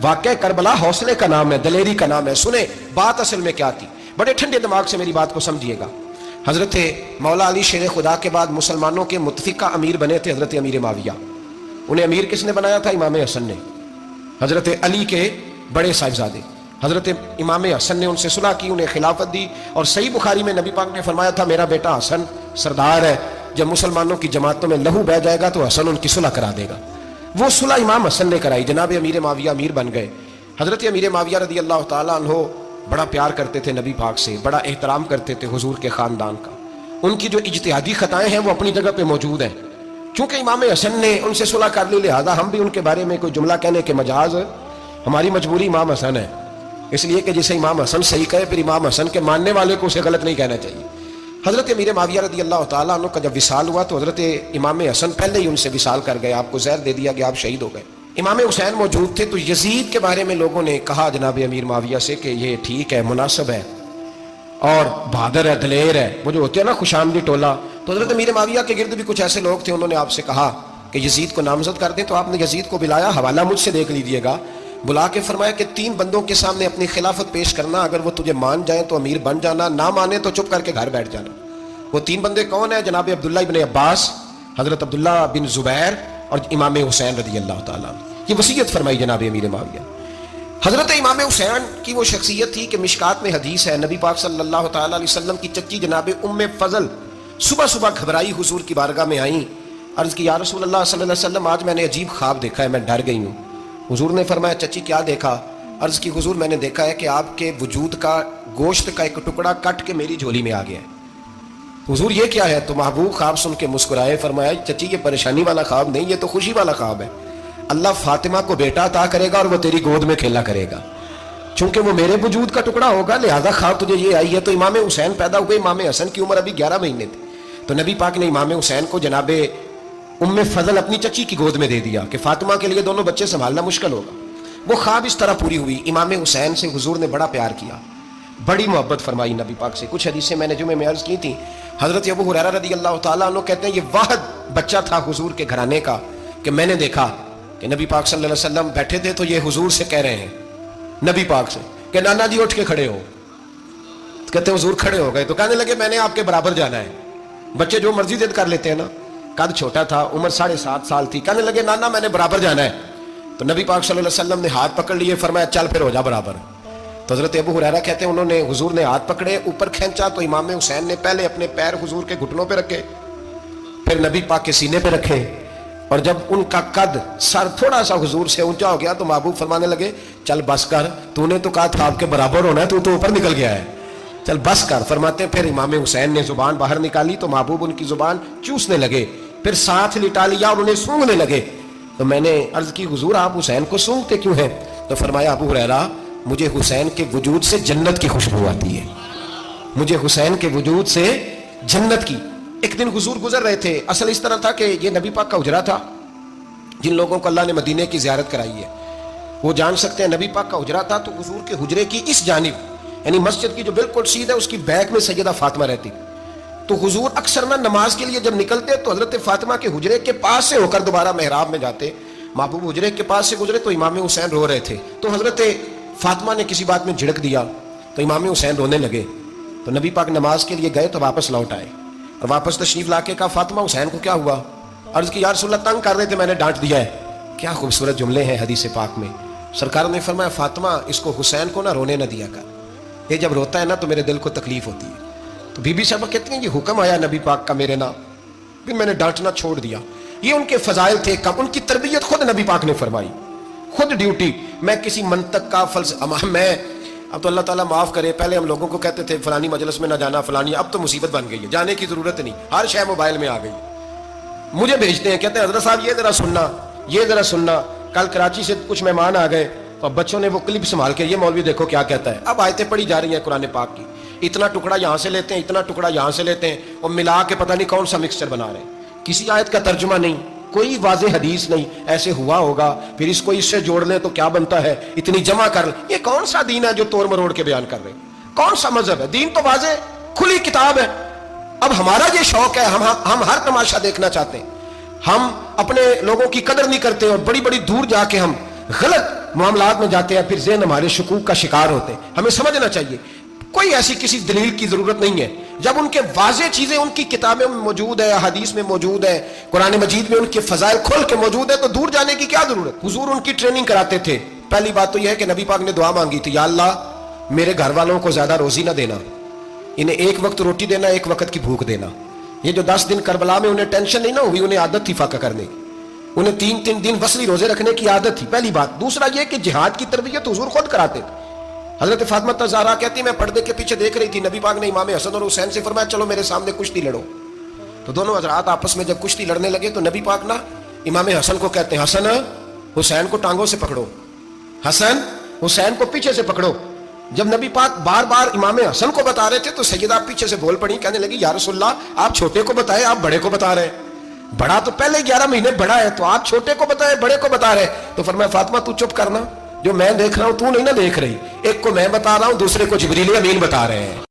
واقعہ کربلا حوصلے کا نام ہے، دلیری کا نام ہے. سنیں بات اصل میں کیا تھی، بڑے ٹھنڈے دماغ سے میری بات کو سمجھیے گا. حضرت مولا علی شیر خدا کے بعد مسلمانوں کے متفقہ امیر بنے تھے حضرت امیر معاویہ. انہیں امیر کس نے بنایا تھا؟ امام حسن نے. حضرت علی کے بڑے صاحبزادے حضرت امام حسن نے ان سے صلح کی، انہیں خلافت دی. اور صحیح بخاری میں نبی پاک نے فرمایا تھا میرا بیٹا حسن سردار ہے، جب مسلمانوں کی جماعتوں میں لہو بہہ جائے گا تو حسن ان کی صلح کرا دے گا. وہ صلح امام حسن نے کرائی، جناب امیر معاویہ امیر بن گئے. حضرت امیر معاویہ رضی اللہ تعالیٰ عنہ بڑا پیار کرتے تھے نبی پاک سے، بڑا احترام کرتے تھے حضور کے خاندان کا. ان کی جو اجتہادی خطائیں ہیں وہ اپنی جگہ پہ موجود ہیں. چونکہ امام حسن نے ان سے صلح کر لی، لہذا ہم بھی ان کے بارے میں کوئی جملہ کہنے کے مجاز، ہماری مجبوری امام حسن ہے. اس لیے کہ جسے امام حسن صحیح کہے پھر امام حسن کے ماننے والے کو اسے غلط نہیں کہنا چاہیے. حضرت امیر معاویہ رضی اللہ تعالیٰ عنہ کا جب وصال ہوا تو حضرت امام حسن پہلے ہی ان سے وصال کر گئے، آپ کو زہر دے دیا کہ آپ شہید ہو گئے. امام حسین موجود تھے. تو یزید کے بارے میں لوگوں نے کہا جناب امیر معاویہ سے کہ یہ ٹھیک ہے، مناسب ہے اور بہادر ہے، دلیر ہے، وہ جو ہوتے ہیں نا خوش آمدی ٹولہ. تو حضرت امیر معاویہ کے گرد بھی کچھ ایسے لوگ تھے، انہوں نے آپ سے کہا کہ یزید کو نامزد کر دیں. تو آپ نے یزید کو بلایا، حوالہ مجھ سے دیکھ لیجئے گا. بلا کے فرمایا کہ 3 بندوں کے سامنے اپنی خلافت پیش کرنا، اگر وہ تجھے مان جائیں تو امیر بن جانا، نہ مانے تو چپ کر کے گھر بیٹھ جانا. وہ 3 بندے کون ہیں؟ جناب عبداللہ ابن عباس، حضرت عبداللہ بن زبیر اور امام حسین رضی اللہ تعالیٰ عنہ. یہ وصیت فرمائی جناب امیر معاویہ. حضرت امام حسین کی وہ شخصیت تھی کہ مشکات میں حدیث ہے، نبی پاک صلی اللہ تعالیٰ علیہ وسلم کی چچی جناب ام فضل صبح صبح گھبرائی حضور کی بارگاہ میں آئیں، عرض کی یا رسول اللہ صلی اللہ علیہ وسلم آج میں نے عجیب خواب دیکھا ہے، میں ڈر گئی ہوں. حضور نے فرمایا چچی کیا دیکھا؟ عرض کی حضور میں نے دیکھا ہے کہ آپ کے وجود کا گوشت کا ایک ٹکڑا کٹ کے میری جھولی میں آ گیا ہے. حضور یہ کیا ہے؟ تو محبوب خواب سن کے مسکرائے، فرمایا چچی یہ پریشانی والا خواب نہیں، یہ تو خوشی والا خواب ہے. اللہ فاطمہ کو بیٹا عطا کرے گا اور وہ تیری گود میں کھیلا کرے گا. چونکہ وہ میرے وجود کا ٹکڑا ہوگا لہذا خواب تجھے یہ آئی ہے. تو امام حسین پیدا ہوئے، امام حسن کی عمر ابھی 11 مہینے تھی. تو نبی پاک نے امام حسین کو جناب ام فضل اپنی چچی کی گود میں دے دیا کہ فاطمہ کے لیے دونوں بچے سنبھالنا مشکل ہوگا. وہ خواب اس طرح پوری ہوئی. امام حسین سے حضور نے بڑا پیار کیا، بڑی محبت فرمائی نبی پاک سے. کچھ حدیثیں میں نے جمعے میں عرض کی تھی. حضرت ابو ہریرہ رضی اللہ تعالیٰ عنہ کہتے ہیں یہ واحد بچہ تھا حضور کے گھرانے کا کہ میں نے دیکھا کہ نبی پاک صلی اللہ علیہ وسلم بیٹھے تھے تو یہ حضور سے کہہ رہے ہیں، نبی پاک سے کہ نانا جی اٹھ کے کھڑے ہو. کہتے ہیں حضور کھڑے ہو گئے تو کہنے لگے میں نے آپ کے برابر جانا ہے. بچے جو مرضی ضد کر لیتے ہیں نا. قد چھوٹا تھا، عمر 7.5 سال تھی. کہنے لگے نانا میں نے برابر جانا ہے. تو نبی پاک صلی اللہ علیہ وسلم نے ہاتھ پکڑ لیے، فرمایا چل پھر ہو جا برابر. تو حضرت ابو ہریرہ کہتے ہیں انہوں نے حضور نے ہاتھ پکڑے، اوپر کھینچا تو امام حسین نے پہلے اپنے پیر حضور کے گھٹنوں پہ رکھے، پھر نبی پاک کے سینے پہ رکھے. اور جب ان کا قد سر تھوڑا سا حضور سے اونچا ہو گیا تو محبوب فرمانے لگے چل بس کر، تو نے تو کہا تھا آپ کے برابر ہونا ہے، تو اوپر نکل گیا ہے، چل بس کر. فرماتے ہیں پھر امام حسین نے زبان باہر نکالی تو محبوب ان کی زبان چوسنے لگے، پھر ساتھ لٹا لیا اور انہیں سونگھنے لگے. تو میں نے عرض کی حضور آپ حسین کو سونگتے کیوں ہیں؟ تو فرمایا ابو ہریرہ مجھے حسین کے وجود سے جنت کی خوشبو آتی ہے، مجھے حسین کے وجود سے جنت کی. ایک دن حضور گزر رہے تھے. اصل اس طرح تھا کہ یہ نبی پاک کا حجرہ تھا. جن لوگوں کو اللہ نے مدینے کی زیارت کرائی ہے وہ جان سکتے ہیں نبی پاک کا حجرہ تھا. تو حضور کے حجرے کی اس جانب یعنی مسجد کی جو بالکل سیدھ ہے اس کی بیک میں سیدہ فاطمہ رہتی. تو حضور اکثر نہ نماز کے لیے جب نکلتے تو حضرت فاطمہ کے حجرے کے پاس سے ہو کر دوبارہ محراب میں جاتے. محبوب حجرے کے پاس سے گزرے تو امام حسین رو رہے تھے. تو حضرت فاطمہ نے کسی بات میں جھڑک دیا تو امام حسین رونے لگے. تو نبی پاک نماز کے لیے گئے تو واپس لوٹ آئے اور واپس تشریف لا کے کہا فاطمہ حسین کو کیا ہوا؟ عرض کی یا رسول اللہ تنگ کر رہے تھے میں نے ڈانٹ دیا ہے. کیا خوبصورت جملے ہیں حدیث پاک میں. سرکار نے فرمایا فاطمہ اس کو حسین کو نہ رونے نہ دیا کر، یہ جب روتا ہے نا تو میرے دل کو تکلیف ہوتی ہے. تو بی بی صاحبہ کہتی ہیں یہ حکم آیا نبی پاک کا میرے نام، پھر میں نے ڈانٹنا چھوڑ دیا. یہ ان کے فضائل تھے کم، ان کی تربیت خود نبی پاک نے فرمائی، خود ڈیوٹی. میں کسی منطق کا میں اب تو اللہ تعالیٰ معاف کرے، پہلے ہم لوگوں کو کہتے تھے فلانی مجلس میں نہ جانا فلانی، اب تو مصیبت بن گئی ہے، جانے کی ضرورت نہیں، ہر شے موبائل میں آ گئی. مجھے بھیجتے ہیں کہتے ہیں حضرت صاحب یہ ذرا سننا، یہ ذرا سننا. کل کراچی سے کچھ مہمان آ گئے تو بچوں نے وہ کلپ سنبھال کے یہ مولوی دیکھو کیا کہتا ہے. اب آیتیں پڑھی جا رہی ہیں قرآن پاک کی، اتنا ٹکڑا یہاں سے لیتے ہیں، اتنا ٹکڑا یہاں سے لیتے ہیں اور ملا کے پتہ نہیں کون سا مکسچر بنا رہے ہیں. کسی آیت کا ترجمہ نہیں، کوئی واضح حدیث نہیں. ایسے ہوا ہوگا پھر اس کو اس سے جوڑ لیں تو کیا بنتا ہے، اتنی جمع کر لیں. یہ کون سا دین ہے جو توڑ مروڑ کے بیان کر رہے ہیں؟ کون سا مذہب ہے؟ دین تو واضح کھلی کتاب ہے. اب ہمارا یہ شوق ہے، ہم ہر تماشا دیکھنا چاہتے ہیں. ہم اپنے لوگوں کی قدر نہیں کرتے اور بڑی بڑی دور جا کے ہم غلط معاملات میں جاتے ہیں، پھر ذہن ہمارے شکوک کا شکار ہوتے ہیں. ہمیں سمجھنا چاہیے کوئی ایسی کسی دلیل کی ضرورت نہیں ہے. جب ان کے واضح چیزیں ان کی کتابیں میں موجود ہے، حدیث میں موجود ہے، قرآن مجید میں ان کے فضائل کھول کے موجود ہے، تو دور جانے کی کیا ضرورت؟ حضور ان کی ٹریننگ کراتے تھے. پہلی بات تو یہ ہے کہ نبی پاک نے دعا مانگی تھی، یا اللہ میرے گھر والوں کو زیادہ روزی نہ دینا، انہیں ایک وقت روٹی دینا، ایک وقت کی بھوک دینا. یہ جو 10 دن کربلا میں انہیں ٹینشن نہیں نہ ہوئی، انہیں عادت تھی فاقہ کرنے کی، انہیں 3 دن وصلی روزے رکھنے کی عادت تھی. پہلی بات. دوسرا یہ کہ جہاد کی تربیت حضور خود کراتے تھے. حضرت فاطمہ زہرا کہتی میں پردے کے پیچھے دیکھ رہی تھی، نبی پاک نے امام حسن اور حسین سے فرمایا چلو میرے سامنے کشتی لڑو. تو دونوں حضرات آپس میں جب کشتی لڑنے لگے تو نبی پاک نا امام حسن کو کہتے ہیں حسن حسین کو ٹانگوں سے پکڑو، حسن حسین کو پیچھے سے پکڑو. جب نبی پاک بار بار امام حسن کو بتا رہے تھے تو سیدہ پیچھے سے بول پڑی، کہنے لگی یا رسول اللہ آپ چھوٹے کو بتائے، آپ بڑے کو بتا رہے ہیں. بڑا تو پہلے 11 مہینے بڑا ہے، تو آپ چھوٹے کو بتائے بڑے کو بتا رہے. تو فرمایا فاطمہ تو چپ کرنا، جو میں دیکھ رہا ہوں تو نہیں نہ دیکھ رہی. ایک کو میں بتا رہا ہوں، دوسرے کو جبریل امین بتا رہے ہیں.